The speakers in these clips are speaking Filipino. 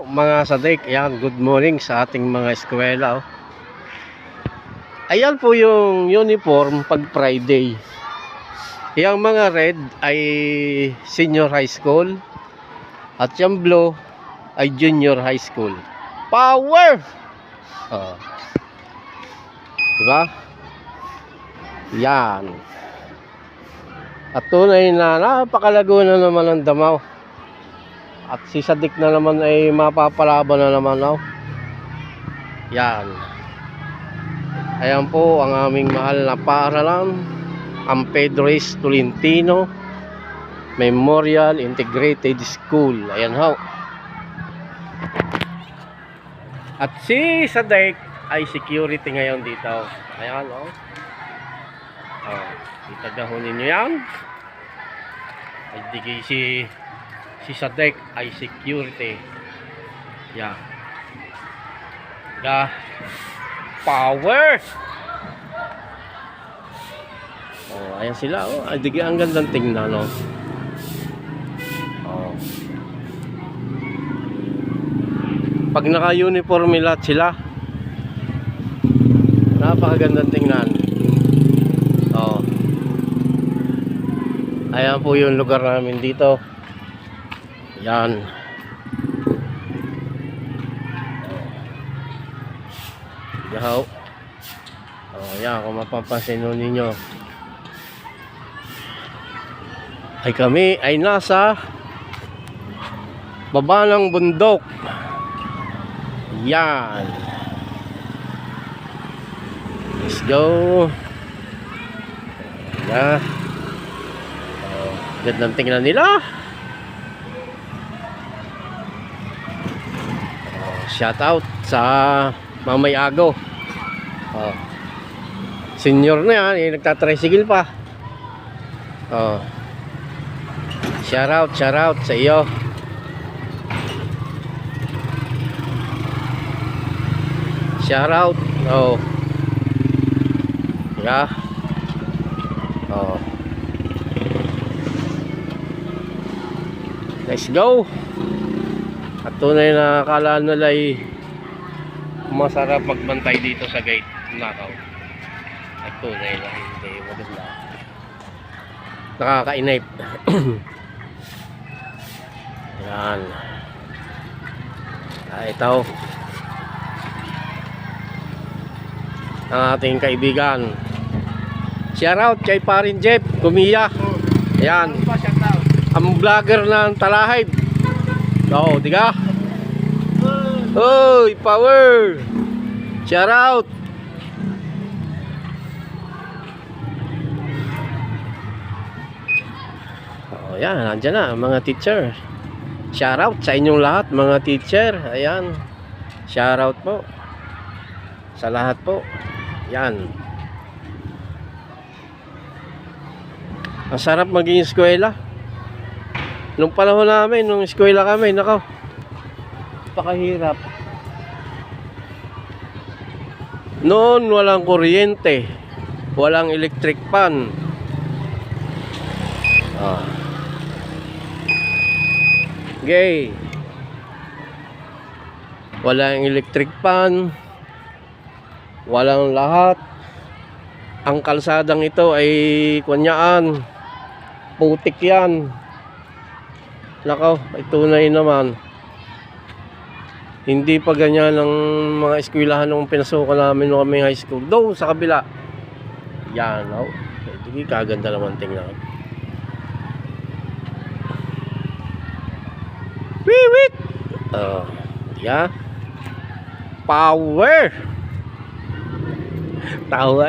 mga sadik. Ayan, good morning sa ating mga eskwela. Ayan po yung uniform pag Friday. Yung mga red ay senior high school at yung blue ay junior high school. Power! Diba? Yan. At tunay na napakalago na naman ng Damaw. At si Sadik na naman ay mapapalaban na naman. Yan. Ayan po ang aming mahal na paaralan, ang Pedro S. Tolentino Memorial Integrated School. Ayan ho. At si Sadik ay security ngayon dito. Ayan ho. Itagahunin nyo yan. Ay digay si Sadik ay security. Yeah. The power. Ayan sila. Ay digay, ang gandang tingnan, no. Pag naka-uniform lahat sila, napakagandang tingnan. Ayan po yung lugar namin dito. Yan. Yahaw. Yan, kung mapapansin ninyo, ay kami ay nasa baba ng bundok. Yan. Let's go. Yan. Gandang tingnan nila. Shout out sa Mamay Ago. Senior na yan, nagtatricycle pa. Shout out sa iyo. Shout out. Yeah. Let's go. At tunay na akala nila ay masarap magbantay dito sa gate. Nakaw. At tunay na hindi maganda. Nakakainip. Yan. Ito ang ating kaibigan. Shout out kay Parin Jeff Kumiya. Yan. Ang vlogger ng Talahib. Diga. Oy, power. Shout out. Yan, nandiyan na mga teacher. Shout out sa inyong lahat mga teacher. Ayan. Shout out po sa lahat po. Yan. Ang sarap maging eskwela. Nung panahon namin, nung eskwela kami, nakaw, napakahirap. Noon walang kuryente, walang electric fan. Okay. Walang electric fan, walang lahat. Ang kalsadang ito ay kunyaan, putik yan. Nakaw, ay tunay naman. Hindi pa ganyan ang mga eskwelahan nung pinasukan namin nung kami high school. Doon sa kabila. Yan, hindi kaganda naman tingnan. Wiwit! Yeah. Power! Tawa.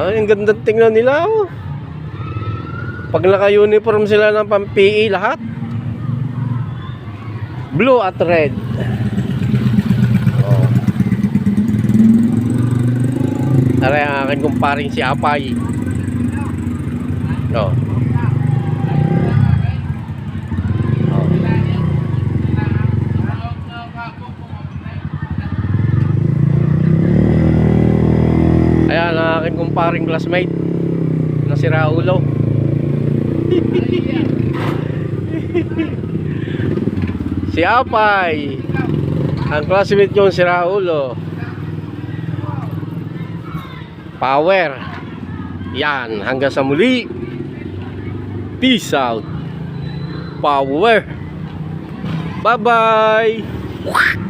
Ang ganda tingnan nila. Pag naka-uniform sila ng pang-PE lahat, blue at red. Tara ang akin kumparing si Apay. Ayan ang akin kumparing classmate na si Raulo. Si Apay. Ang classmate nyo si Raul, oh. Power. Yan, hanggang sa muli. Peace out. Power. Bye-bye.